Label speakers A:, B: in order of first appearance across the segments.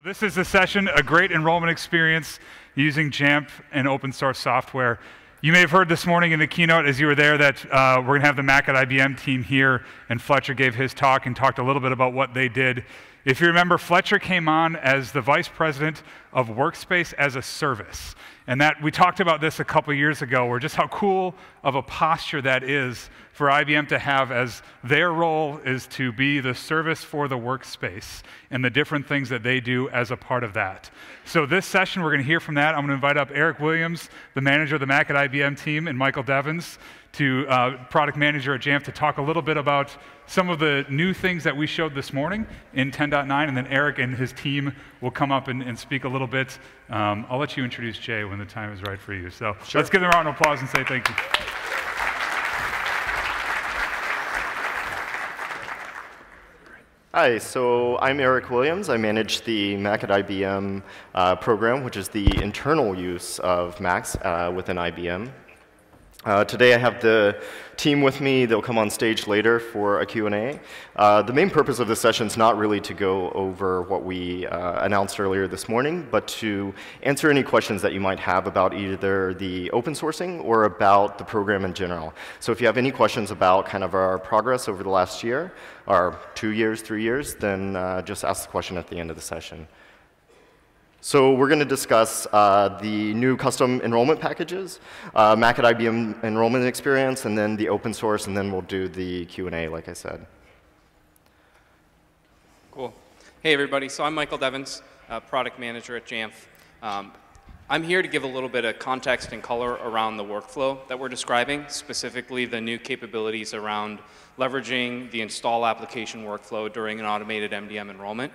A: This is a session, a great enrollment experience using Jamf and open source software. You may have heard this morning in the keynote as you were there that we're going to have the Mac at IBM team here, and Fletcher gave his talk and talked a little bit about what they did. If you remember, Fletcher came on as the vice president of Workspace as a Service. And that we talked about this a couple years ago, where just how cool of a posture that is for IBM to have, as their role is to be the service for the workspace and the different things that they do as a part of that. So this session, we're going to hear from that. I'm going to invite up Eric Williams, the manager of the Mac at IBM team, and Michael Devins, product manager at Jamf, to talk a little bit about some of the new things that we showed this morning in 10.9, and then Eric and his team will come up and speak a little bit. I'll let you introduce Jay when the time is right for you. So sure. Let's give them a round of applause and say thank you.
B: Hi, so I'm Eric Williams. I manage the Mac at IBM program, which is the internal use of Macs within IBM. Today I have the team with me. They'll come on stage later for a Q&A. The main purpose of this session is not really to go over what we announced earlier this morning, but to answer any questions that you might have about either the open sourcing or about the program in general. So if you have any questions about kind of our progress over the last year, or 2 years, 3 years, then just ask the question at the end of the session. So we're going to discuss the new custom enrollment packages, Mac at IBM enrollment experience, and then the open source, and then we'll do the Q&A, like I said.
C: Cool. Hey, everybody. So I'm Michael Devins, product manager at Jamf. I'm here to give a little bit of context and color around the workflow that we're describing, specifically the new capabilities around leveraging the install application workflow during an automated MDM enrollment.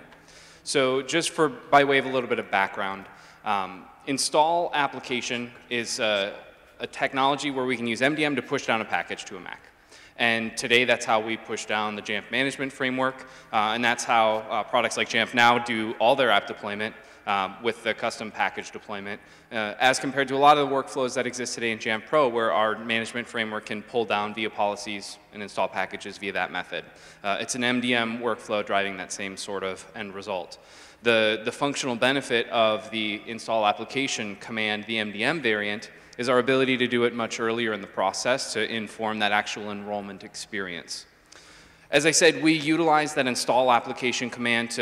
C: So just by way of a little bit of background, install application is a technology where we can use MDM to push down a package to a Mac. And today, that's how we push down the Jamf management framework, and that's how products like Jamf now do all their app deployment with the custom package deployment, as compared to a lot of the workflows that exist today in Jamf Pro, where our management framework can pull down via policies and install packages via that method. It's an MDM workflow driving that same sort of end result. The functional benefit of the install application command, the MDM variant, is our ability to do it much earlier in the process to inform that actual enrollment experience. As I said, we utilize that install application command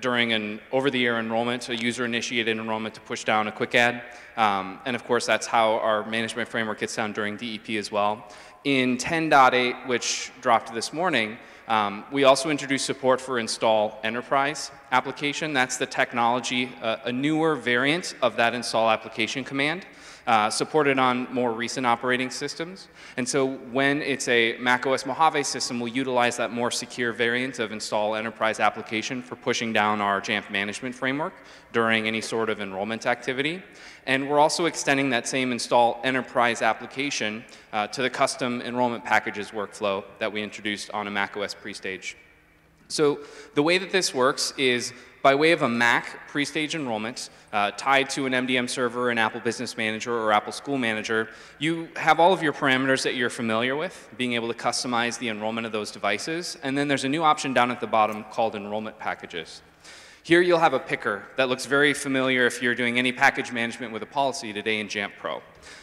C: during an over-the-air enrollment, a user-initiated enrollment, to push down a quick add. And of course, that's how our management framework gets down during DEP as well. In 10.8, which dropped this morning, we also introduced support for install enterprise application. That's the technology, a newer variant of that install application command, supported on more recent operating systems. And so when it's a macOS Mojave system, we'll utilize that more secure variant of install enterprise application for pushing down our Jamf management framework during any sort of enrollment activity. And we're also extending that same install enterprise application to the custom enrollment packages workflow that we introduced on a macOS pre-stage. So the way that this works is by way of a Mac pre-stage enrollment tied to an MDM server, an Apple Business Manager, or Apple School Manager, you have all of your parameters that you're familiar with, being able to customize the enrollment of those devices. And then there's a new option down at the bottom called enrollment packages. Here you'll have a picker that looks very familiar if you're doing any package management with a policy today in Jamf Pro.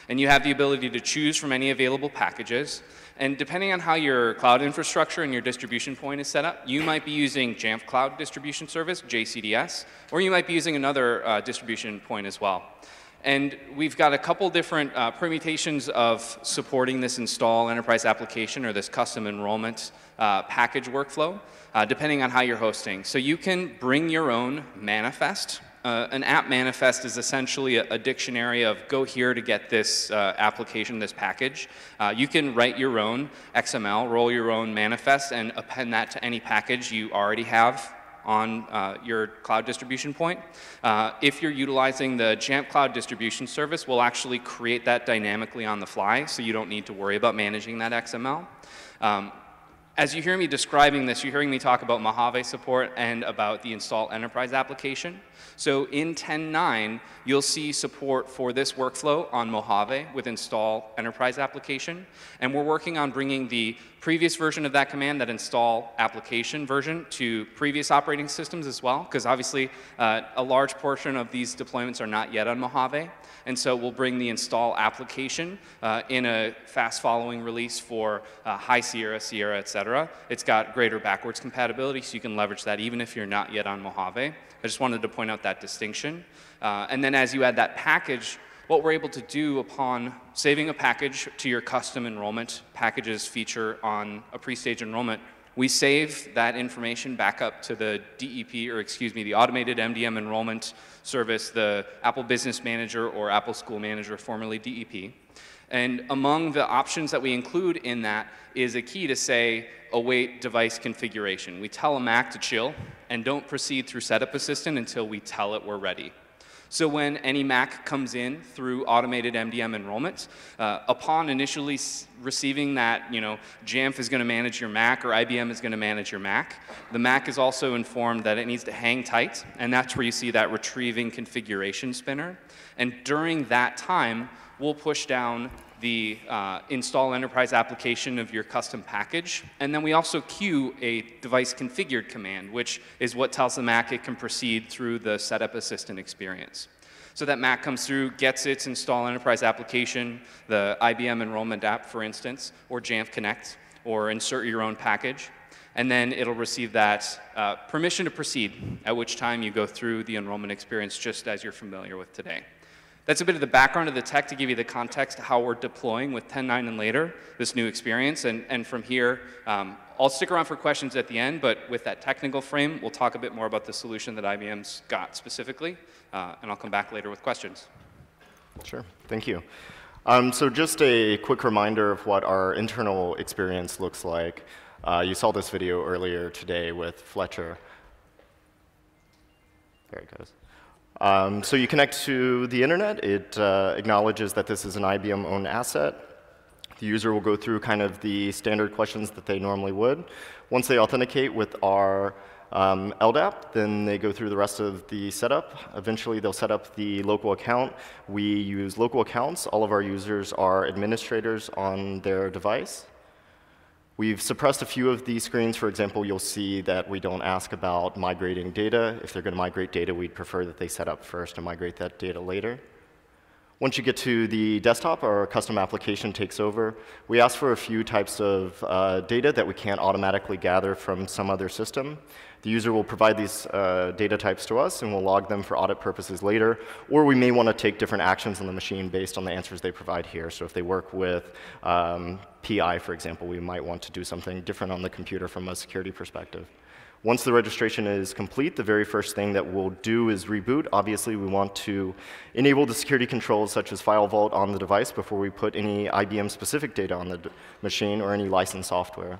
C: And you have the ability to choose from any available packages. And depending on how your cloud infrastructure and your distribution point is set up, you might be using Jamf Cloud Distribution Service, JCDS, or you might be using another distribution point as well. And we've got a couple different permutations of supporting this install enterprise application or this custom enrollment package workflow, depending on how you're hosting. So you can bring your own manifest. An app manifest is essentially a dictionary of go here to get this application, this package. You can write your own XML, roll your own manifest, and append that to any package you already have on your cloud distribution point. If you're utilizing the Jamf Cloud Distribution Service, we'll actually create that dynamically on the fly, so you don't need to worry about managing that XML. As you hear me describing this, you're hearing me talk about Mojave support and about the install enterprise application. So in 10.9, you'll see support for this workflow on Mojave with install enterprise application. And we're working on bringing the previous version of that command, that install application version, to previous operating systems as well, because obviously a large portion of these deployments are not yet on Mojave. And so we'll bring the install application in a fast following release for High Sierra, Sierra, et cetera. It's got greater backwards compatibility, so you can leverage that even if you're not yet on Mojave. I just wanted to point out that distinction. And then as you add that package, what we're able to do upon saving a package to your custom enrollment packages feature on a pre-stage enrollment, we save that information back up to the DEP, or excuse me, the automated MDM enrollment service, the Apple Business Manager or Apple School Manager, formerly DEP. And among the options that we include in that is a key to say, await device configuration. We tell a Mac to chill and don't proceed through Setup Assistant until we tell it we're ready. So when any Mac comes in through automated MDM enrollment, upon initially receiving that, Jamf is going to manage your Mac or IBM is going to manage your Mac, the Mac is also informed that it needs to hang tight, and that's where you see that retrieving configuration spinner. And during that time, we'll push down the install enterprise application of your custom package. And then we also queue a device configured command, which is what tells the Mac it can proceed through the Setup Assistant experience. So that Mac comes through, gets its install enterprise application, the IBM enrollment app, for instance, or Jamf Connect, or insert your own package. And then it'll receive that permission to proceed, at which time you go through the enrollment experience just as you're familiar with today. That's a bit of the background of the tech to give you the context to how we're deploying with 10.9 and later this new experience. And from here, I'll stick around for questions at the end, but with that technical frame, we'll talk a bit more about the solution that IBM's got specifically, and I'll come back later with questions.
B: Sure, thank you. So just a quick reminder of what our internal experience looks like. You saw this video earlier today with Fletcher. There it goes. So you connect to the internet. It acknowledges that this is an IBM-owned asset. The user will go through kind of the standard questions that they normally would. Once they authenticate with our LDAP, then they go through the rest of the setup. Eventually, they'll set up the local account. We use local accounts. All of our users are administrators on their device. We've suppressed a few of these screens. For example, you'll see that we don't ask about migrating data. If they're going to migrate data, we'd prefer that they set up first and migrate that data later. Once you get to the desktop, our custom application takes over. We ask for a few types of data that we can't automatically gather from some other system. The user will provide these data types to us, and we'll log them for audit purposes later. Or we may want to take different actions on the machine based on the answers they provide here. So if they work with PI, for example, we might want to do something different on the computer from a security perspective. Once the registration is complete, the very first thing that we'll do is reboot. Obviously, we want to enable the security controls such as File Vault on the device before we put any IBM-specific data on the machine or any licensed software.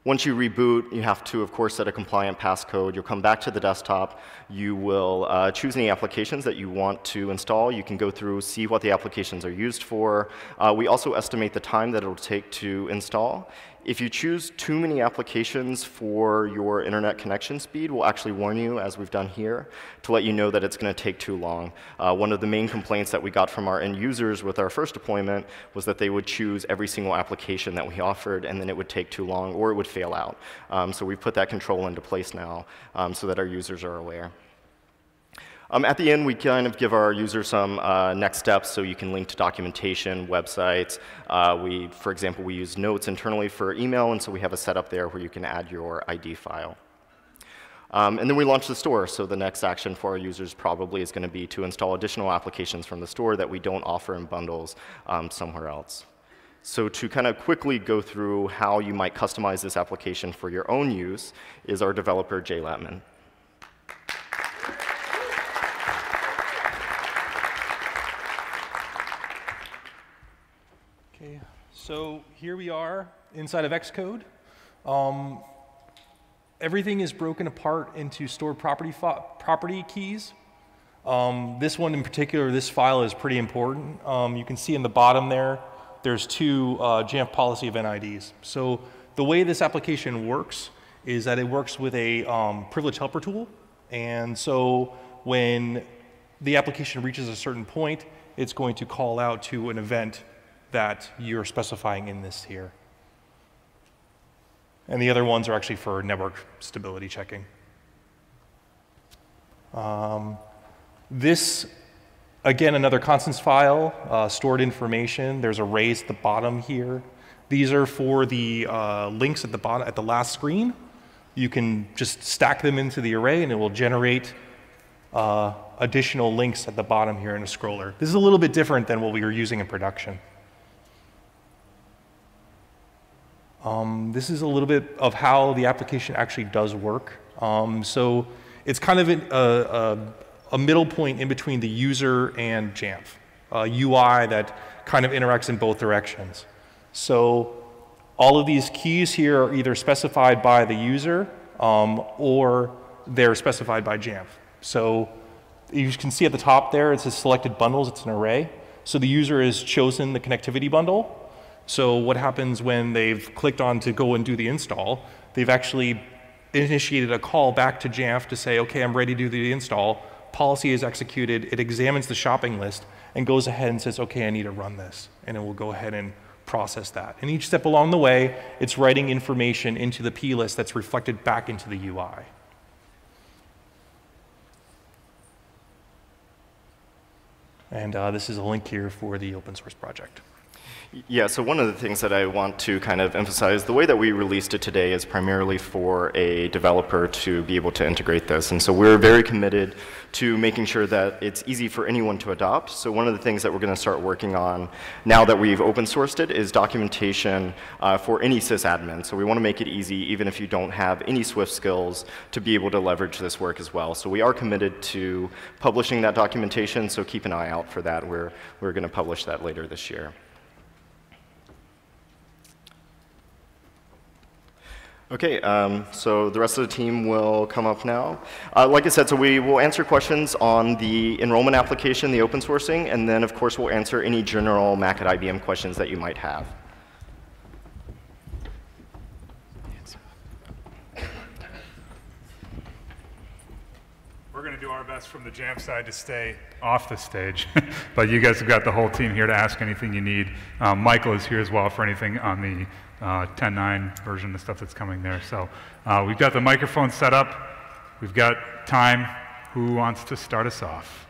B: Once you reboot, you have to, of course, set a compliant passcode. You'll come back to the desktop. You will choose any applications that you want to install. You can go through, see what the applications are used for. We also estimate the time that it will take to install. If you choose too many applications for your internet connection speed, we'll actually warn you, as we've done here, to let you know that it's going to take too long. One of the main complaints that we got from our end users with our first deployment was that they would choose every single application that we offered, and then it would take too long, or it would fail out. So we've put that control into place now so that our users are aware. At the end, we kind of give our users some next steps, so you can link to documentation, websites. For example, we use Notes internally for email, and so we have a setup there where you can add your ID file. And then we launch the store, so the next action for our users probably is going to be to install additional applications from the store that we don't offer in bundles somewhere else. So to kind of quickly go through how you might customize this application for your own use is our developer, Jay Latman.
D: Okay, so here we are inside of Xcode. Everything is broken apart into stored property keys. This one in particular, this file is pretty important. You can see in the bottom there, there's two Jamf policy event IDs. So The way this application works is that it works with a privilege helper tool. And so when the application reaches a certain point, it's going to call out to an event that you're specifying in this here. And the other ones are actually for network stability checking. This, again, another constants file, stored information. There's arrays at the bottom here. These are for the links at the bottom, at the last screen. You can just stack them into the array, and it will generate additional links at the bottom here in a scroller. This is a little bit different than what we were using in production. This is a little bit of how the application actually does work. So it's kind of a middle point in between the user and Jamf, a UI that kind of interacts in both directions. So all of these keys here are either specified by the user or they're specified by Jamf. So you can see at the top there, it says selected bundles, it's an array. So the user has chosen the connectivity bundle. So what happens when they've clicked on to go and do the install, they've actually initiated a call back to Jamf to say, okay, I'm ready to do the install. Policy is executed, it examines the shopping list and goes ahead and says, okay, I need to run this. And it will go ahead and process that. And each step along the way, it's writing information into the P list that's reflected back into the UI. And this is a link here for the open source project.
B: Yeah, so one of the things that I want to kind of emphasize, the way that we released it today is primarily for a developer to be able to integrate this. And so we're very committed to making sure that it's easy for anyone to adopt. So one of the things that we're going to start working on now that we've open sourced it is documentation for any sysadmin. So we want to make it easy, even if you don't have any Swift skills, to be able to leverage this work as well. So we are committed to publishing that documentation, so keep an eye out for that. We're going to publish that later this year. Okay, so the rest of the team will come up now. Like I said, so we will answer questions on the enrollment application, the open sourcing, and then of course we'll answer any general Mac at IBM questions that you might have.
A: We're going to do our best from the Jamf side to stay off the stage, but you guys have got the whole team here to ask anything you need. Michael is here as well for anything on the 10.9 version, the stuff that's coming there. So we've got the microphone set up. We've got time. Who wants to start us off?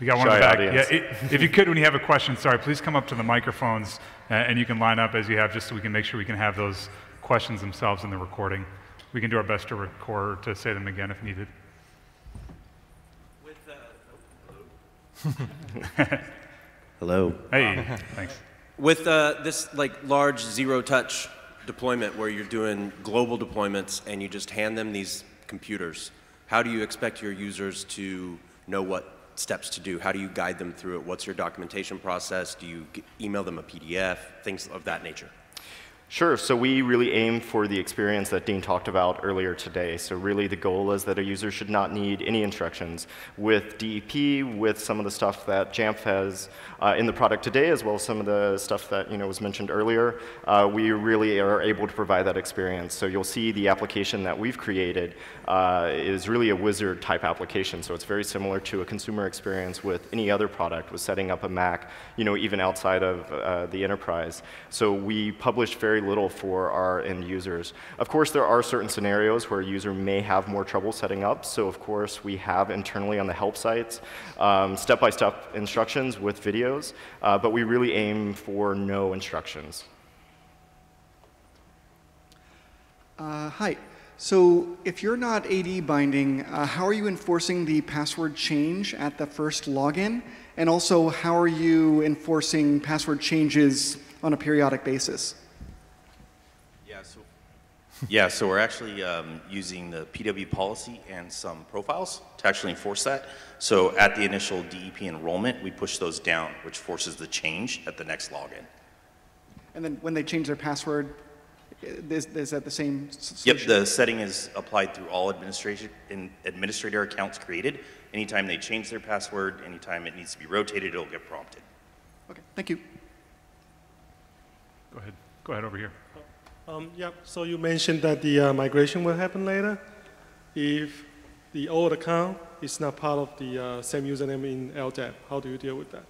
A: We got one in the back. Yeah, if you could, when you have a question, sorry, please come up to the microphones and you can line up as you have, just so we can make sure we can have those questions themselves in the recording. We can do our best to record, to say them again if needed.
E: Hello.
A: Hey, thanks.
E: With this large zero-touch deployment where you're doing global deployments and you just hand them these computers, how do you expect your users to know what steps to do? How do you guide them through it? What's your documentation process? Do you email them a PDF? Things of that nature.
B: Sure, so we really aim for the experience that Dean talked about earlier today. So really the goal is that a user should not need any instructions. With DEP, with some of the stuff that Jamf has in the product today, as well as some of the stuff that was mentioned earlier, we really are able to provide that experience. So you'll see the application that we've created is really a wizard type application. So it's very similar to a consumer experience with any other product, with setting up a Mac, even outside of the enterprise. So we published very little for our end users. Of course, there are certain scenarios where a user may have more trouble setting up. So of course, we have internally on the help sites step-by-step instructions with videos, but we really aim for no instructions.
F: Hi. So if you're not AD binding, how are you enforcing the password change at the first login? And also, how are you enforcing password changes on a periodic basis?
G: Yeah, so we're actually using the PW policy and some profiles to actually enforce that. So at the initial DEP enrollment, we push those down, which forces the change at the next login.
F: And then when they change their password, is that the same solution?
G: Yep, the setting is applied through all administrator accounts created. Anytime they change their password, anytime it needs to be rotated, it'll get prompted.
F: Okay, thank you.
A: Go ahead. Go ahead over here.
H: Yep. So you mentioned that the migration will happen later. If the old account is not part of the same username in LDAP, how do you deal with that?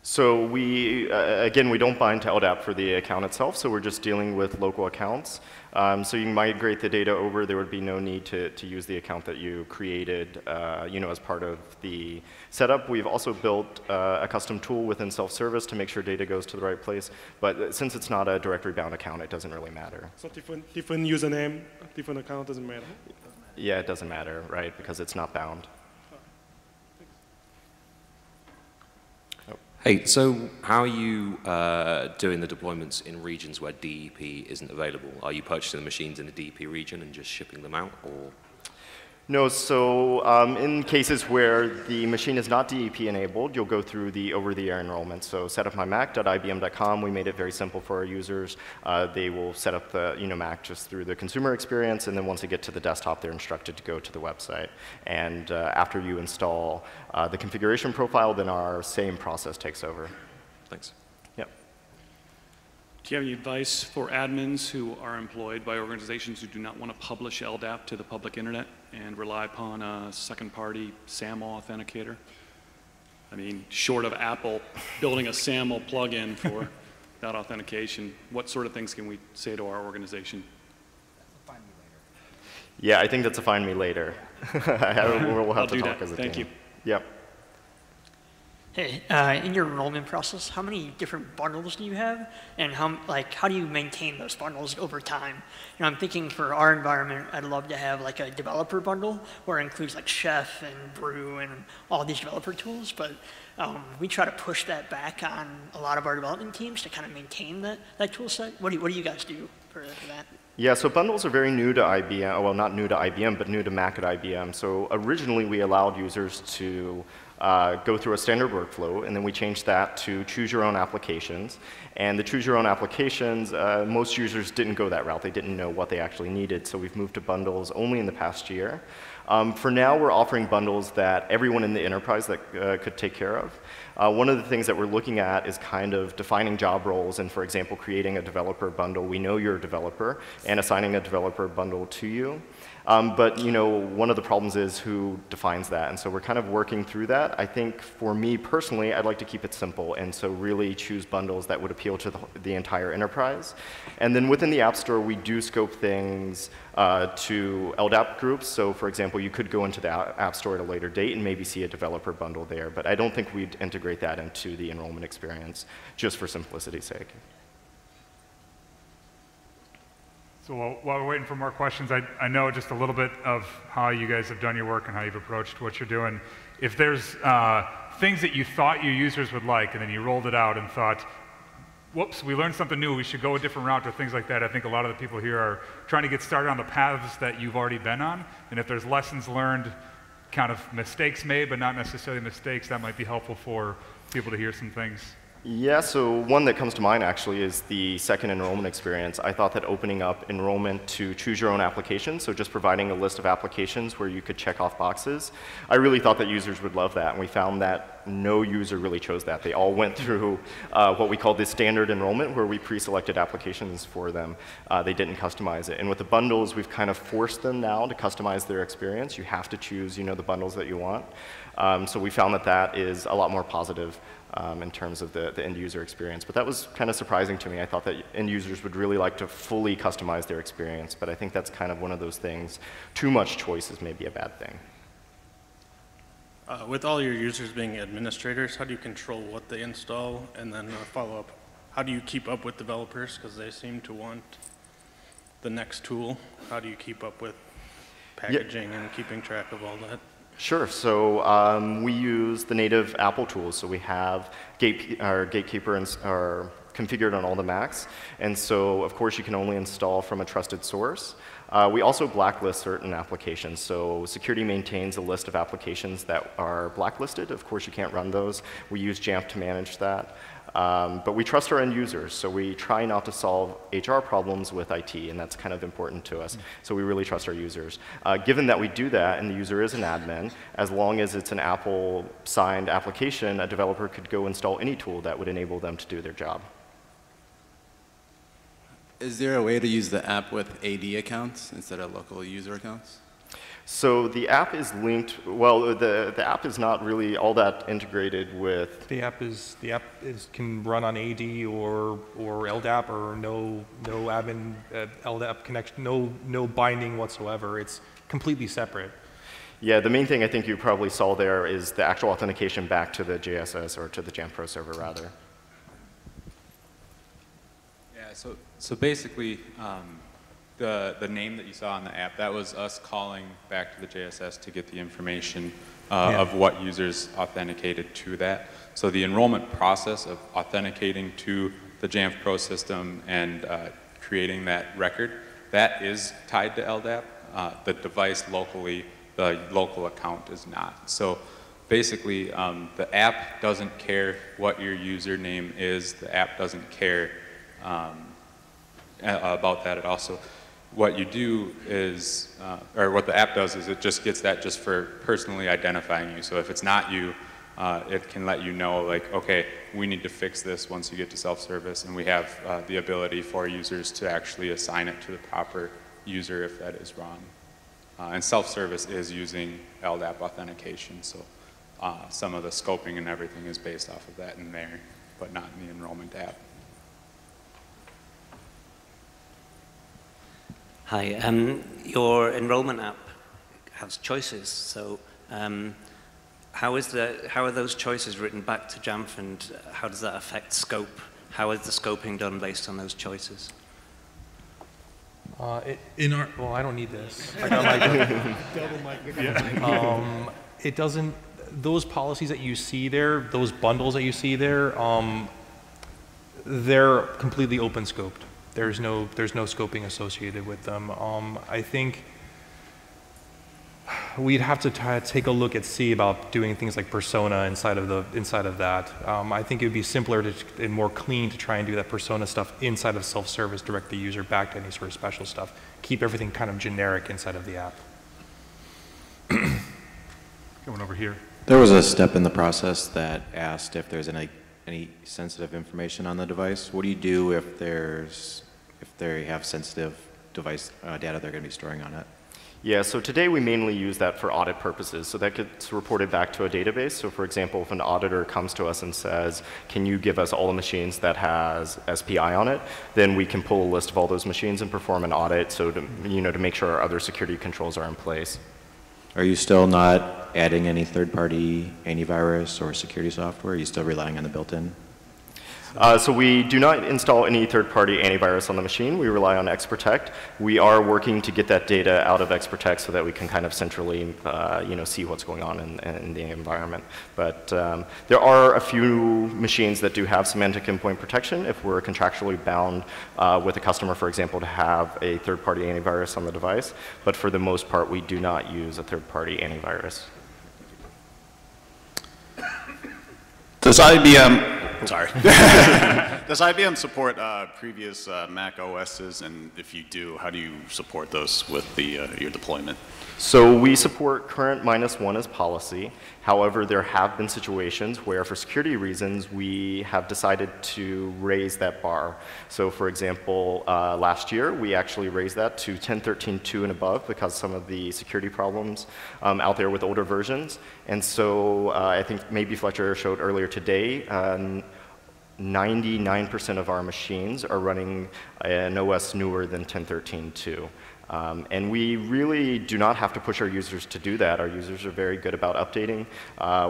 B: So we, again, we don't bind to LDAP for the account itself, so we're just dealing with local accounts. So you can migrate the data over. There would be no need to use the account that you created as part of the setup. We've also built a custom tool within self-service to make sure data goes to the right place. But since it's not a directory-bound account, it doesn't really matter.
H: So different username, different account doesn't matter?
B: Yeah, it doesn't matter, right, because it's not bound.
I: Hey, so how are you doing the deployments in regions where DEP isn't available? Are you purchasing the machines in the DEP region and just shipping them out, or?
B: No, so in cases where the machine is not DEP enabled, you'll go through the over-the-air enrollment. So setupmymac.ibm.com, we made it very simple for our users. They will set up the Mac just through the consumer experience, and then once they get to the desktop, they're instructed to go to the website. And after you install the configuration profile, then our same process takes over.
I: Thanks.
B: Yep.
J: Do you have any advice for admins who are employed by organizations who do not want to publish LDAP to the public internet and rely upon a second-party SAML authenticator? I mean, short of Apple building a SAML plugin for that authentication, what sort of things can we say to our organization?
K: Find me later.
B: Yeah, I think that's a find me later. We'll have to talk as a team.
J: Thank you.
B: Yep.
L: Hey, in your enrollment process, how many different bundles do you have, and how do you maintain those bundles over time? I'm thinking for our environment, I'd love to have like a developer bundle where it includes like Chef and Brew and all these developer tools, but we try to push that back on a lot of our development teams to kind of maintain that tool set. What do you guys do for that?
B: Yeah, so bundles are very new to IBM. Well, not new to IBM, but new to Mac at IBM. So originally, we allowed users to go through a standard workflow, and then we changed that to choose your own applications. And the choose your own applications, most users didn't go that route. They didn't know what they actually needed, so we've moved to bundles only in the past year. For now, we're offering bundles that everyone in the enterprise that could take care of. One of the things that we're looking at is kind of defining job roles and, for example, creating a developer bundle. We know you're a developer, and assigning a developer bundle to you. But one of the problems is who defines that, and so we're kind of working through that. I think for me personally, I'd like to keep it simple, and so really choose bundles that would appeal to the entire enterprise. And then within the App Store, we do scope things to LDAP groups. So for example, you could go into the App Store at a later date and maybe see a developer bundle there, but I don't think we'd integrate that into the enrollment experience just for simplicity's sake.
A: So while we're waiting for more questions, I know just a little bit of how you guys have done your work and how you've approached what you're doing. If there's things that you thought your users would like, and then you rolled it out and thought, whoops, we learned something new, we should go a different route or things like that, I think a lot of the people here are trying to get started on the paths that you've already been on. And if there's lessons learned, kind of mistakes made, but not necessarily mistakes, that might be helpful for people to hear some things.
B: Yeah, so one that comes to mind actually is the second enrollment experience. I thought that opening up enrollment to choose your own application, so just providing a list of applications where you could check off boxes, I really thought that users would love that, and we found that no user really chose that. They all went through what we call the standard enrollment, where we pre-selected applications for them. They didn't customize it. And with the bundles, we've kind of forced them now to customize their experience. You have to choose the bundles that you want. So we found that that is a lot more positive in terms of the end user experience. But that was kind of surprising to me. I thought that end users would really like to fully customize their experience, but I think that's kind of one of those things. Too much choice is maybe a bad thing.
H: With all your users being administrators, how do you control what they install? And then follow up, how do you keep up with developers? Because they seem to want the next tool. How do you keep up with packaging and keeping track of all that?
B: Sure. So we use the native Apple tools. So we have Gatekeeper are configured on all the Macs. And so, of course, you can only install from a trusted source. We also blacklist certain applications. So security maintains a list of applications that are blacklisted. Of course, you can't run those. We use Jamf to manage that. But we trust our end users, so we try not to solve HR problems with IT, and that's kind of important to us. So we really trust our users. Given that we do that, and the user is an admin, as long as it's an Apple-signed application, a developer could go install any tool that would enable them to do their job.
M: Is there a way to use the app with AD accounts instead of local user accounts?
B: So the app is linked, well, the app is not really all that integrated with.
D: The app can run on AD or LDAP or no admin LDAP connection, no binding whatsoever. It's completely separate.
B: Yeah, the main thing I think you probably saw there is the actual authentication back to the JSS or to the Jamf Pro server rather.
N: Yeah, so basically, the name that you saw on the app, that was us calling back to the JSS to get the information of what users authenticated to that. So the enrollment process of authenticating to the Jamf Pro system and creating that record, that is tied to LDAP. The device locally, the local account is not. So basically, the app doesn't care what your username is. The app doesn't care about that at all. So what you do is, or what the app does is it just gets that just for personally identifying you. So if it's not you, it can let you know, like, okay, we need to fix this once you get to self-service, and we have the ability for users to actually assign it to the proper user if that is wrong. And self-service is using LDAP authentication, so some of the scoping and everything is based off of that in there, but not in the enrollment app.
O: Hi, your enrollment app has choices, so how are those choices written back to Jamf, and how does that affect scope? How is the scoping done based on those choices?
D: Well, I don't need this. I got my
P: double mic.
D: It doesn't. Those policies that you see there, those bundles that you see there, they're completely open scoped. There's no scoping associated with them. I think we'd have to take a look at see about doing things like persona inside of that. I think it would be simpler and more clean to try and do that persona stuff inside of self-service, direct the user back to any sort of special stuff. Keep everything kind of generic inside of the app.
A: Going over here.
Q: There was a step in the process that asked if there's any sensitive information on the device. What do you do if they have sensitive device data they're going to be storing on it?
B: Yeah, so today we mainly use that for audit purposes. So that gets reported back to a database. So for example, if an auditor comes to us and says, can you give us all the machines that has SPI on it, then we can pull a list of all those machines and perform an audit so to make sure our other security controls are in place.
Q: Are you still not adding any third-party antivirus or security software? Are you still relying on the built-in?
B: So we do not install any third-party antivirus on the machine. We rely on XProtect. We are working to get that data out of XProtect so that we can kind of centrally, see what's going on in the environment. But there are a few machines that do have semantic endpoint protection if we're contractually bound with a customer, for example, to have a third-party antivirus on the device. But for the most part, we do not use a third-party antivirus.
R: Does IBM does IBM support previous Mac OSs, and if you do, how do you support those with your deployment?
B: So we support current -1 as policy. However, there have been situations where, for security reasons, we have decided to raise that bar. So for example, last year, we actually raised that to 10.13.2 and above because some of the security problems out there with older versions. And so I think maybe Fletcher showed earlier today, 99% of our machines are running an OS newer than 10.13.2. And we really do not have to push our users to do that. Our users are very good about updating.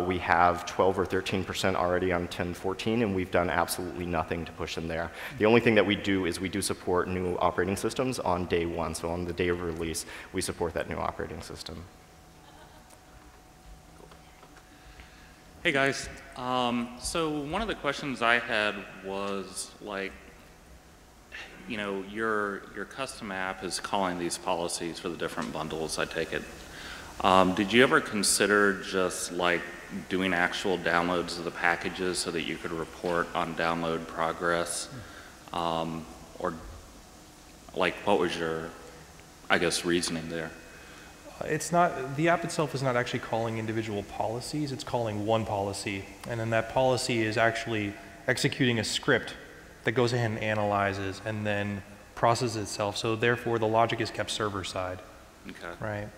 B: We have 12 or 13% already on 10.14, and we've done absolutely nothing to push them there. The only thing that we do is we do support new operating systems on day one. So on the day of release, we support that new operating system.
S: Hey guys, so one of the questions I had was like, your custom app is calling these policies for the different bundles, I take it. Did you ever consider just like doing actual downloads of the packages so that you could report on download progress? Or like what was your, I guess, reasoning there?
D: It's not, the app itself is not actually calling individual policies, it's calling one policy. And then that policy is actually executing a script that goes ahead and analyzes and then processes itself. So therefore, the logic is kept server side.
S: Okay.
D: Right.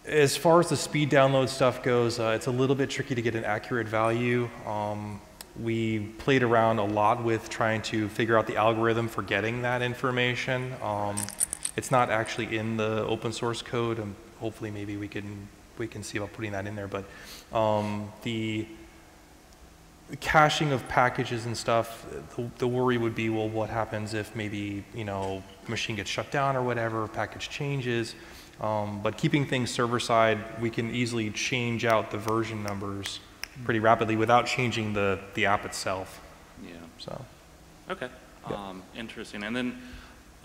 D: As far as the speed download stuff goes, it's a little bit tricky to get an accurate value. We played around a lot with trying to figure out the algorithm for getting that information. It's not actually in the open source code, and hopefully maybe we can see about putting that in there. But the caching of packages and stuff, the worry would be, well, what happens if maybe, you know, machine gets shut down or whatever, package changes. But keeping things server side, we can easily change out the version numbers pretty rapidly without changing the app itself.
S: Yeah.
D: So.
S: Okay.
D: Yeah.
S: Interesting. And then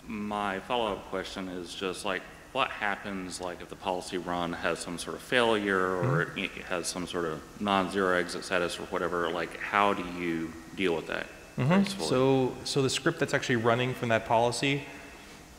S: my follow-up question is just like, what happens like if the policy run has some sort of failure or it has some sort of non-zero exit status or whatever? Like, how do you deal with that?
D: So the script that's actually running from that policy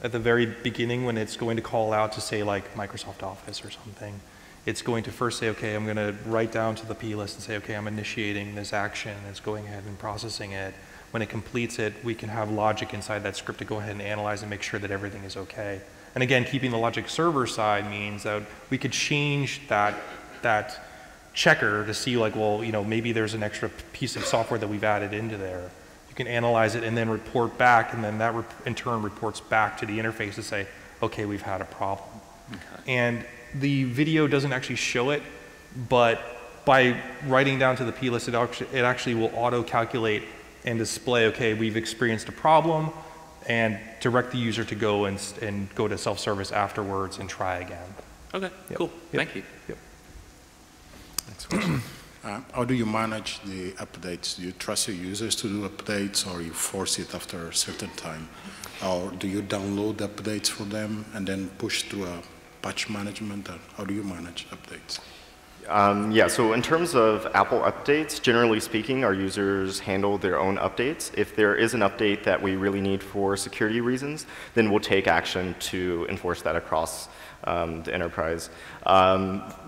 D: at the very beginning, when it's going to call out to say like Microsoft Office or something, it's going to first say, okay, I'm going to write down to the P list and say, okay, I'm initiating this action. It's going ahead and processing it. When it completes it, we can have logic inside that script to go ahead and analyze and make sure that everything is okay. And again, keeping the logic server side means that we could change that checker to see like, well, you know, maybe there's an extra piece of software that we've added into there. You can analyze it and then report back, and then that in turn reports back to the interface to say, okay, we've had a problem. Okay. And the video doesn't actually show it, but by writing down to the P list, it actually will auto-calculate and display, okay, we've experienced a problem, and direct the user to go and go to self-service afterwards and try again.
S: Okay, cool. Thank you.
D: Yep.
T: Next question. How do you manage the updates? Do you trust your users to do updates, or you force it after a certain time? Or do you download updates for them and then push through a patch management? Or how do you manage updates?
B: Yeah, so in terms of Apple updates, generally speaking, our users handle their own updates. If there is an update that we really need for security reasons, then we'll take action to enforce that across the enterprise.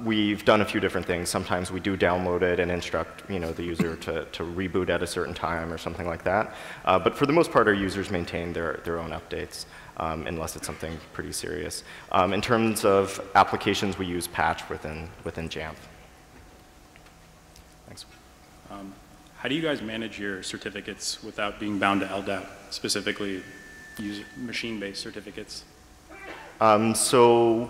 B: We've done a few different things. Sometimes we do download it and instruct, you know, the user to reboot at a certain time or something like that. But for the most part, our users maintain their own updates. Unless it's something pretty serious. In terms of applications, we use patch within Jamf. Thanks.
U: How do you guys manage your certificates without being bound to LDAP, specifically machine-based certificates?
B: The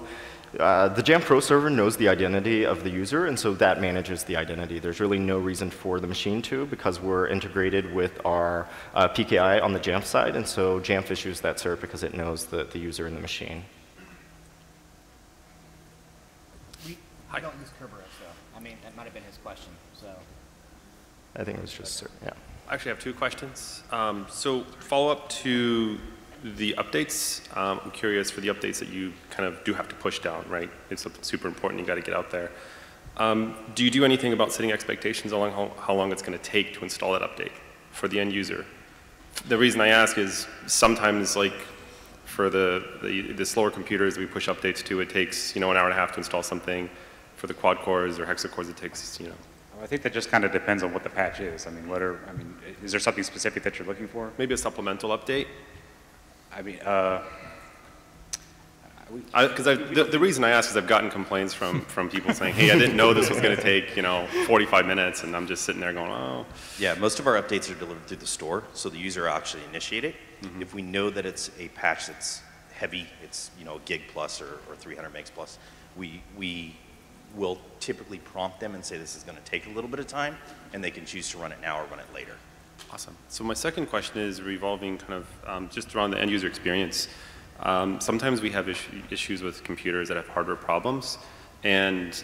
B: Jamf Pro server knows the identity of the user, and so that manages the identity. There's really no reason for the machine to, because we're integrated with our PKI on the Jamf side, and so Jamf issues that cert because it knows the user and the machine.
K: We don't use Kerberos, though. I mean, that might have been his question, so.
B: I think it was just cert, yeah.
V: I actually have two questions. So follow-up to the updates, I'm curious for the updates that you kind of do have to push down, right? It's something super important, you got to get out there. Do you do anything about setting expectations along how long it's going to take to install that update for the end user? The reason I ask is sometimes, like for the slower computers that we push updates to, it takes, you know, an hour and a half to install something. For the quad cores or hexa cores, it takes, you know.
W: I think that just kind of depends on what the patch is. I mean, is there something specific that you're looking for?
V: Maybe a supplemental update.
W: I mean,
V: because the reason I ask is I've gotten complaints from people saying, hey, I didn't know this was going to take, you know, 45 minutes, and I'm just sitting there going, oh.
G: Yeah, most of our updates are delivered through the store, so the user actually initiate it. If we know that it's a patch that's heavy, it's, you know, gig plus or 300 megs plus, we will typically prompt them and say this is going to take a little bit of time, and they can choose to run it now or run it later.
V: Awesome. So my second question is revolving kind of just around the end user experience. Sometimes we have issues with computers that have hardware problems, and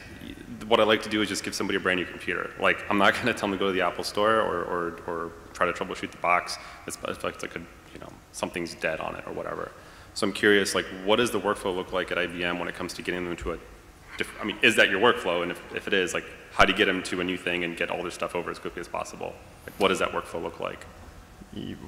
V: what I like to do is just give somebody a brand new computer. Like, I'm not going to tell them to go to the Apple Store or try to troubleshoot the box. It's like a, you know, something's dead on it or whatever. So I'm curious, like, what does the workflow look like at IBM when it comes to getting them to a different, I mean, is that your workflow? And if it is, like, how do you get them to a new thing and get all their stuff over as quickly as possible? Like, what does that workflow look like?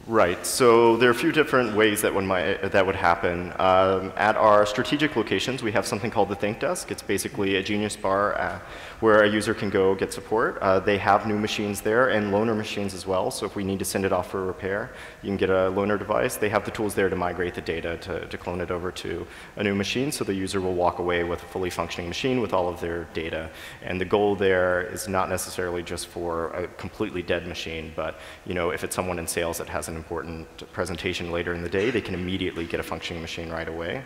B: Right. So there are a few different ways that would happen. At our strategic locations, we have something called the Think Desk. It's basically a Genius bar where a user can go get support. They have new machines there and loaner machines as well. So if we need to send it off for repair, you can get a loaner device. They have the tools there to migrate the data to clone it over to a new machine. So the user will walk away with a fully functioning machine with all of their data. And the goal there is not necessarily just for a completely dead machine, but if it's someone in sales that has an important presentation later in the day, they can immediately get a functioning machine right away.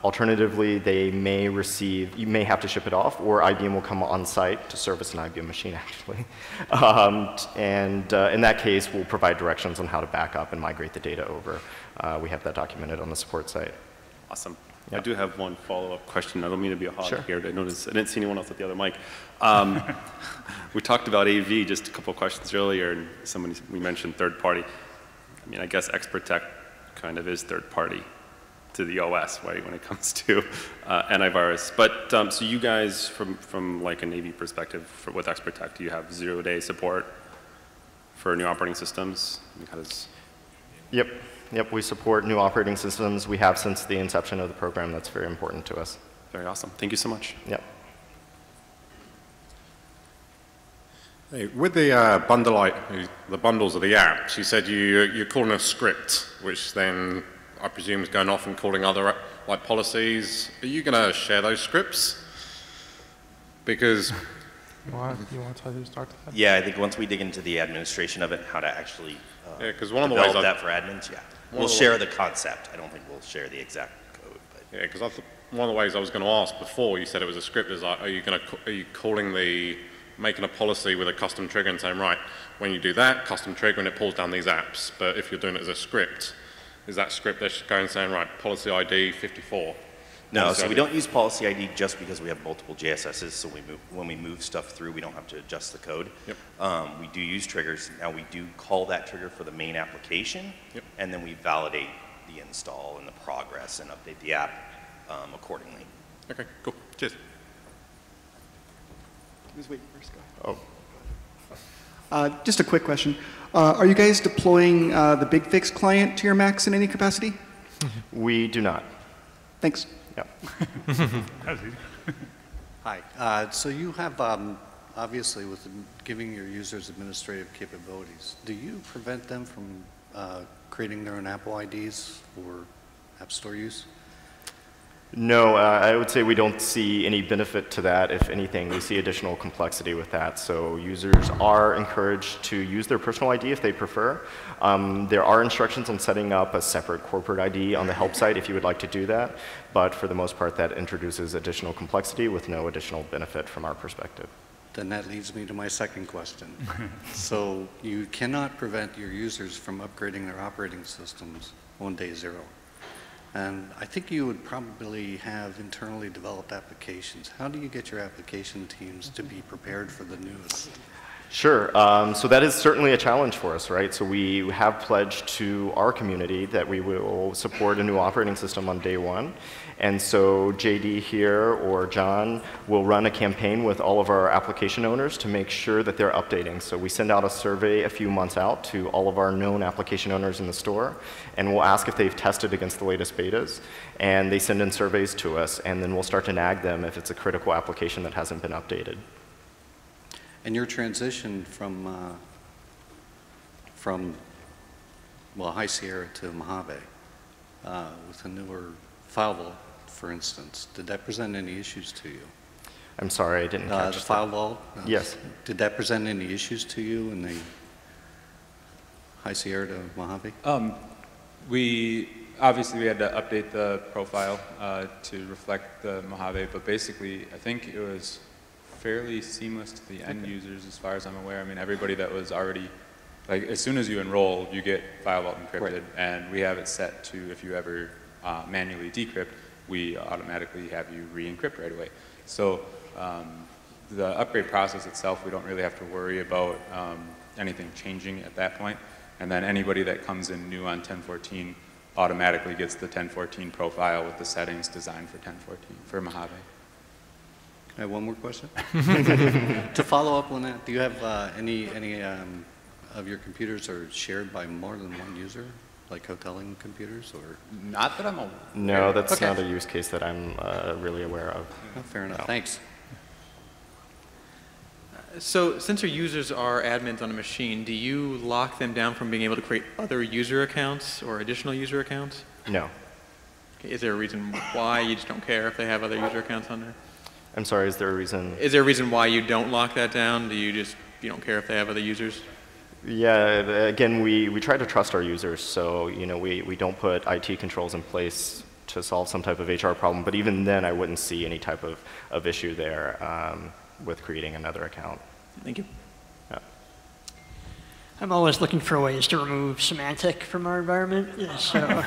B: Alternatively, you may have to ship it off, or IBM will come on site to service an IBM machine, actually. In that case, we'll provide directions on how to back up and migrate the data over. We have that documented on the support site.
V: Awesome.
B: Yep.
V: I do have one follow-up question. I don't mean to be a hog
B: Sure.
V: here. I didn't see anyone else at the other mic. We talked about AV just a couple of questions earlier, and we mentioned third-party. I mean, I guess ExpertTech kind of is third-party to the OS, right, when it comes to antivirus. But so you guys, from like an AV perspective, with ExpertTech, do you have 0-day support for new operating systems? I mean, how does...
B: Yep, we support new operating systems. We have since the inception of the program. That's very important to us.
V: Very awesome. Thank you so much.
B: Yep.
C: Hey, with the bundles of the apps, you said you're calling a script, which then I presume is going off and calling other like policies. Are you going to share those scripts? Because
D: you want to start that?
G: Yeah, I think once we dig into the administration of it, how to actually
C: develop
G: that for admins, yeah. We'll share the concept. I don't think we'll share the exact code. But.
C: Yeah, because one of the ways I was going to ask before, you said it was a script, is like, are you calling making a policy with a custom trigger and saying, right, when you do that, custom trigger, and it pulls down these apps. But if you're doing it as a script, is that script that's going and saying, right, policy ID 54?
G: No, so we don't use policy ID just because we have multiple JSSs, so when we move stuff through, we don't have to adjust the code.
C: Yep.
G: We do use triggers. Now we do call that trigger for the main application, and then we validate the install and the progress and update the app accordingly.
C: Okay, cool. Cheers.
E: Who's waiting first? Go ahead. Just a quick question. Are you guys deploying the BigFix client to your Macs in any capacity?
B: We do not.
E: Thanks.
F: Hi. So you have, obviously, with giving your users administrative capabilities, do you prevent them from creating their own Apple IDs for App Store use?
B: No, I would say we don't see any benefit to that. If anything, we see additional complexity with that. So users are encouraged to use their personal ID if they prefer. There are instructions on setting up a separate corporate ID on the help site if you would like to do that. But for the most part, that introduces additional complexity with no additional benefit from our perspective.
F: Then that leads me to my second question. So you cannot prevent your users from upgrading their operating systems on day zero. And I think you would probably have internally developed applications. How do you get your application teams to be prepared for the newest?
B: Sure. So that is certainly a challenge for us, right? So we have pledged to our community that we will support a new operating system on day one. And so JD here or John will run a campaign with all of our application owners to make sure that they're updating. So we send out a survey a few months out to all of our known application owners in the store, and we'll ask if they've tested against the latest betas. And they send in surveys to us, and then we'll start to nag them if it's a critical application that hasn't been updated.
F: And your transition from High Sierra to Mojave with a newer file vault, for instance, did that present any issues to you?
B: I'm sorry, I didn't catch
F: the file vault?
B: Yes.
F: Did that present any issues to you in the High Sierra to Mojave?
N: We had to update the profile to reflect the Mojave, but basically I think it was fairly seamless to the end users as far as I'm aware. I mean, everybody that was already, like as soon as you enroll, you get file vault encrypted, and we have it set to if you ever manually decrypt, we automatically have you re-encrypt right away. So the upgrade process itself, we don't really have to worry about anything changing at that point. And then anybody that comes in new on 10.14 automatically gets the 10.14 profile with the settings designed for 10.14 for Mojave.
F: I have one more question. To follow up on that, do you have any of your computers are shared by more than one user, like hoteling computers, or?
W: Not that I'm aware.
B: No, that's
W: Okay.
B: not a use case that I'm really aware of.
F: Oh, fair enough.
B: No.
F: Thanks.
I: So since your users are admins on a machine, do you lock them down from being able to create other user accounts or additional user accounts?
B: No.
I: Okay, is there a reason why you just don't care if they have other user accounts on there?
B: I'm sorry, is there a reason?
I: Is there a reason why you don't lock that down? Do you don't care if they have other users?
B: Yeah, again, we try to trust our users, so we don't put IT controls in place to solve some type of HR problem, but even then I wouldn't see any type of issue there with creating another account.
I: Thank you.
B: Yeah.
J: I'm always looking for ways to remove semantic from our environment. Yeah, so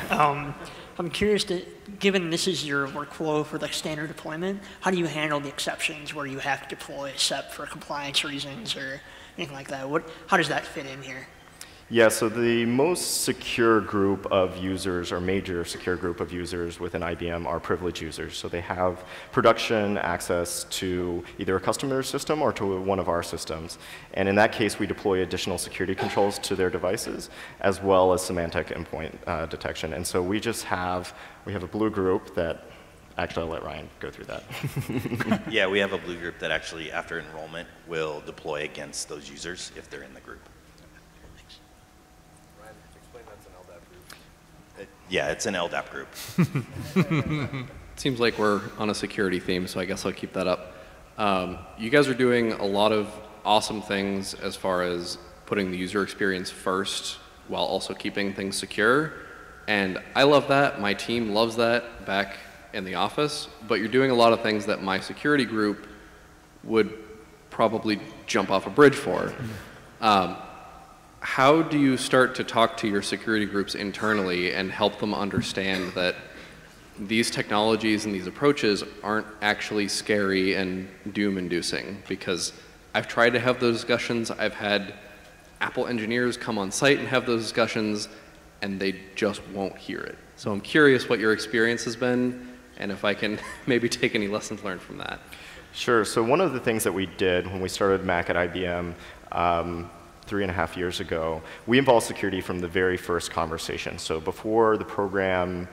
J: I'm curious, given this is your workflow for the standard deployment, how do you handle the exceptions where you have to deploy a SEP for compliance reasons or anything like that? How does that fit in here?
B: Yeah, so the most secure group of users, or major secure group of users within IBM, are privileged users. So they have production access to either a customer system or to one of our systems. And in that case, we deploy additional security controls to their devices, as well as semantic endpoint detection. And so we have a blue group that, actually I'll let Ryan go through that.
G: Yeah, we have a blue group that actually, after enrollment, will deploy against those users if they're in the group. Yeah, it's an LDAP group.
L: Seems like we're on a security theme, so I guess I'll keep that up. You guys are doing a lot of awesome things as far as putting the user experience first while also keeping things secure. And I love that. My team loves that back in the office. But you're doing a lot of things that my security group would probably jump off a bridge for. How do you start to talk to your security groups internally and help them understand that these technologies and these approaches aren't actually scary and doom-inducing? Because I've tried to have those discussions. I've had Apple engineers come on site and have those discussions, and they just won't hear it. So I'm curious what your experience has been, and if I can maybe take any lessons learned from that.
B: Sure. So one of the things that we did when we started Mac at IBM 3.5 years ago, we involved security from the very first conversation. So before the program,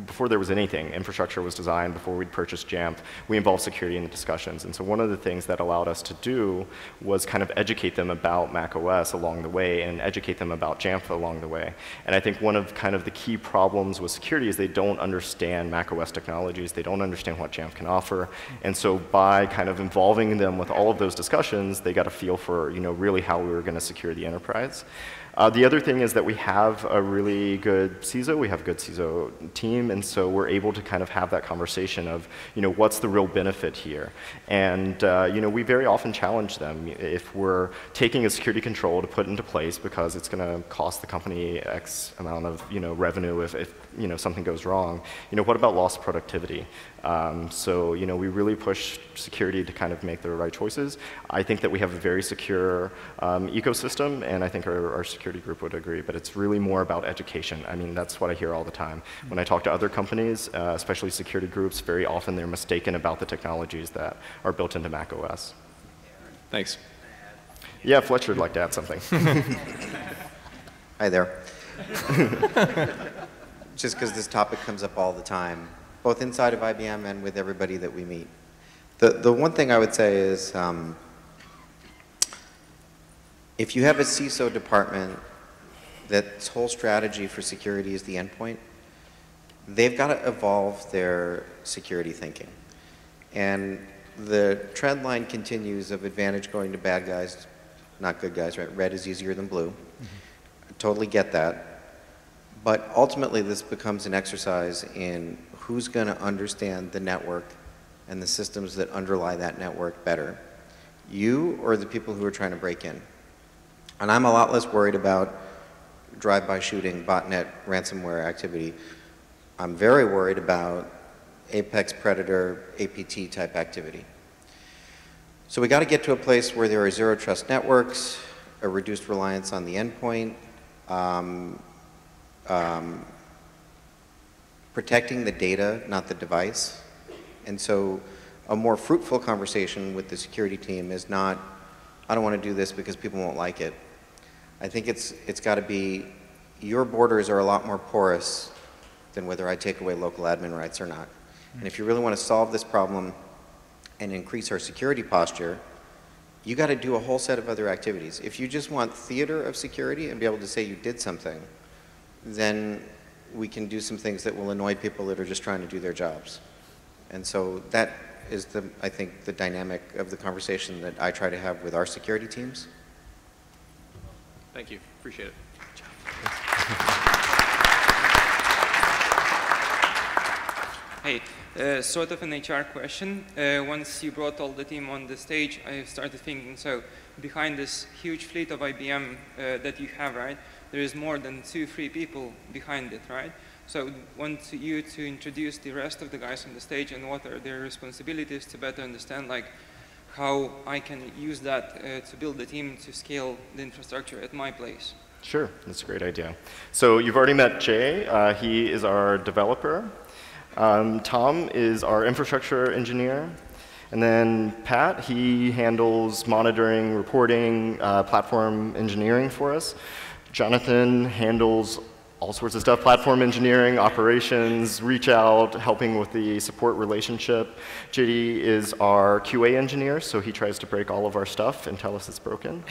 B: before there was anything, infrastructure was designed, before we'd purchased Jamf, we involved security in the discussions. And so one of the things that allowed us to do was kind of educate them about macOS along the way and educate them about Jamf along the way. And I think one of kind of the key problems with security is they don't understand macOS technologies, they don't understand what Jamf can offer. And so by kind of involving them with all of those discussions, they got a feel for really how we were going to secure the enterprise. The other thing is that we have a really good CISO, we have a good CISO team, and so we're able to kind of have that conversation of, what's the real benefit here? And, we very often challenge them. If we're taking a security control to put into place because it's going to cost the company X amount of, revenue if something goes wrong, what about lost productivity? So, we really push security to kind of make the right choices. I think that we have a very secure ecosystem, and I think our security group would agree, but it's really more about education. I mean, that's what I hear all the time. When I talk to other companies, especially security groups, very often they're mistaken about the technologies that are built into macOS.
L: Thanks.
B: Yeah, Fletcher would like to add something.
X: Hi there. Just because this topic comes up all the time, both inside of IBM and with everybody that we meet. The one thing I would say is, if you have a CISO department that's whole strategy for security is the endpoint, they've got to evolve their security thinking. And the trend line continues of advantage going to bad guys, not good guys, right? Red is easier than blue. I totally get that. But ultimately, this becomes an exercise in who's going to understand the network and the systems that underlie that network better, you or the people who are trying to break in. And I'm a lot less worried about drive-by shooting, botnet, ransomware activity. I'm very worried about apex predator, APT type activity. So we got to get to a place where there are zero trust networks, a reduced reliance on the endpoint, protecting the data, not the device. And so a more fruitful conversation with the security team is not, I don't want to do this because people won't like it. I think it's got to be, your borders are a lot more porous than whether I take away local admin rights or not. And if you really want to solve this problem and increase our security posture, you got to do a whole set of other activities. If you just want theater of security and be able to say you did something, then we can do some things that will annoy people that are just trying to do their jobs. And so that is, I think, the dynamic of the conversation that I try to have with our security teams.
I: Thank you. Appreciate it.
H: Hey, sort of an HR question. Once you brought all the team on the stage, I started thinking, so behind this huge fleet of IBM that you have, right, there is more than 2-3 people behind it, right? So I want you to introduce the rest of the guys on the stage and what are their responsibilities to better understand like how I can use that to build the team to scale the infrastructure at my place.
B: Sure, that's a great idea. So you've already met Jay. He is our developer. Tom is our infrastructure engineer. And then Pat, he handles monitoring, reporting, platform engineering for us. Jonathan handles all sorts of stuff, platform engineering, operations, reach out, helping with the support relationship. JD is our QA engineer, so he tries to break all of our stuff and tell us it's broken.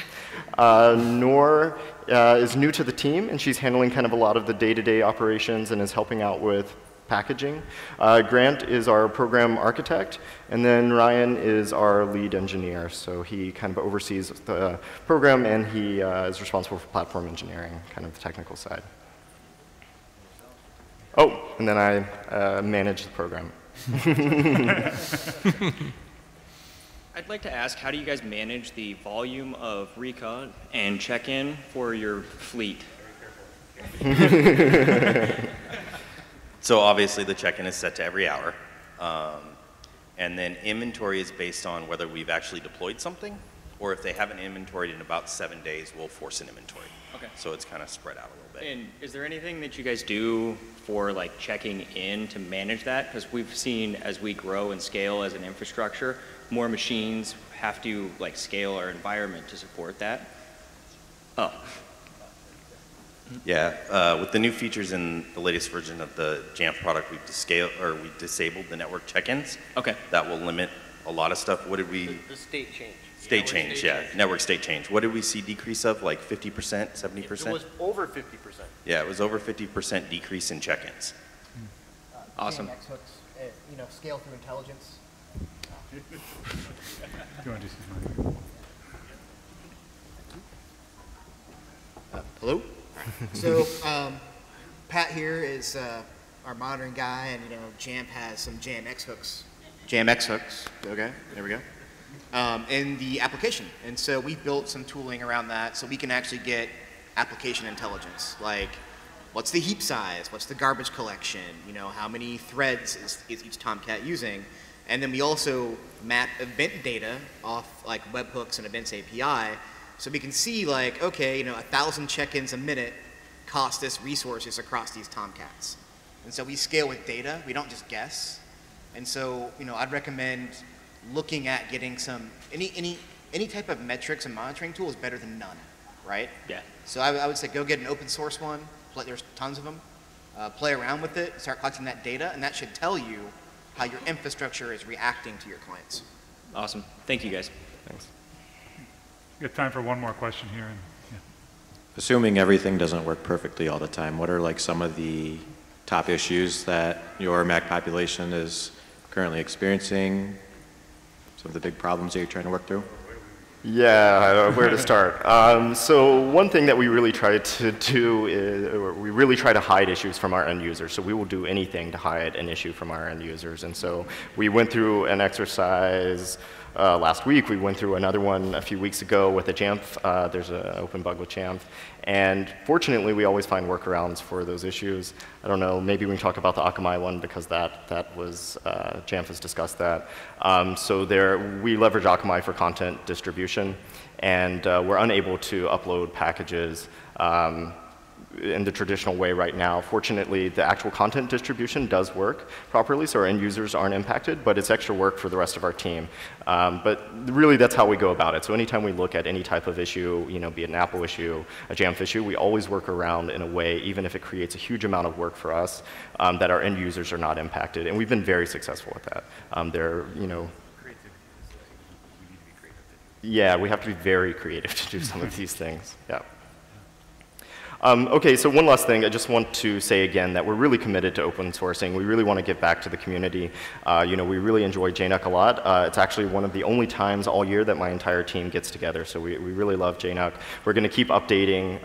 B: Noor is new to the team, and she's handling kind of a lot of the day-to-day operations and is helping out with packaging. Grant is our program architect, and then Ryan is our lead engineer. So he kind of oversees the program, and he is responsible for platform engineering, kind of the technical side. Oh, and then I manage the program.
K: I'd like to ask, how do you guys manage the volume of recon and check-in for your fleet?
G: So obviously the check-in is set to every hour. And then inventory is based on whether we've actually deployed something, or if they haven't inventoried in about 7 days, we'll force an inventory.
K: Okay.
G: So it's kind of spread out a little bit.
K: And is there anything that you guys do for like checking in to manage that? Because we've seen as we grow and scale as an infrastructure, more machines have to like scale our environment to support that. Oh.
G: Yeah, with the new features in the latest version of the Jamf product, we've disabled the network check-ins.
K: Okay.
G: That will limit a lot of stuff. What did we?
M: The state change.
G: State change, yeah. Network state change. What did we see decrease of? Like 50%, 70%?
M: It was over 50%.
G: Yeah, it was over 50% decrease in check-ins.
K: Awesome.
M: JNUC hooks, you know, scale through intelligence.
A: Do you want to do something?
M: Hello? So Pat here is our monitoring guy, and you know, Jamf has some JNUC hooks. JNUC hooks, okay, there we go. In the application, and so we've built some tooling around that, so we can actually get application intelligence, like what's the heap size, what's the garbage collection, you know, how many threads is each Tomcat using, and then we also map event data off like webhooks and events API. So we can see like, okay, you know, 1,000 check-ins a minute cost us resources across these Tomcats. And so we scale with data, we don't just guess. And so, you know, I'd recommend looking at getting some, any type of metrics and monitoring tool is better than none, right?
K: Yeah.
M: So I would say go get an open source one, there's tons of them, play around with it, start collecting that data, and that should tell you how your infrastructure is reacting to your clients.
K: Awesome. Thank you guys.
B: Thanks.
A: We have time for one more question here. Yeah.
Q: Assuming everything doesn't work perfectly all the time, what are like some of the top issues that your Mac population is currently experiencing? Some of the big problems that you're trying to work through?
B: Yeah, where to start? So one thing that we really try to do is we really try to hide issues from our end users. So we will do anything to hide an issue from our end users. And so we went through an exercise last week. We went through another one a few weeks ago with a Jamf. There's an open bug with Jamf. And fortunately, we always find workarounds for those issues. I don't know, maybe we can talk about the Akamai one because that was, Jamf has discussed that. So we leverage Akamai for content distribution, and we're unable to upload packages in the traditional way right now. Fortunately, the actual content distribution does work properly, so our end users aren't impacted, but it's extra work for the rest of our team. But really, that's how we go about it. So anytime we look at any type of issue, be it an Apple issue, a Jamf issue, we always work around in a way, even if it creates a huge amount of work for us, that our end users are not impacted. And we've been very successful with that. Yeah, we have to be very creative to do some of these things. Yeah. Okay, so one last thing. I just want to say again that we're really committed to open sourcing. We really want to give back to the community. We really enjoy JNUC a lot. It's actually one of the only times all year that my entire team gets together, so we really love JNUC. We're going to keep updating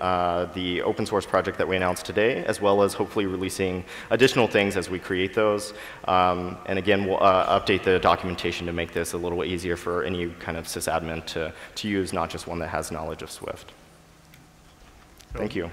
B: the open source project that we announced today, as well as hopefully releasing additional things as we create those. And again, we'll update the documentation to make this a little easier for any kind of sysadmin to use, not just one that has knowledge of Swift. Thank you.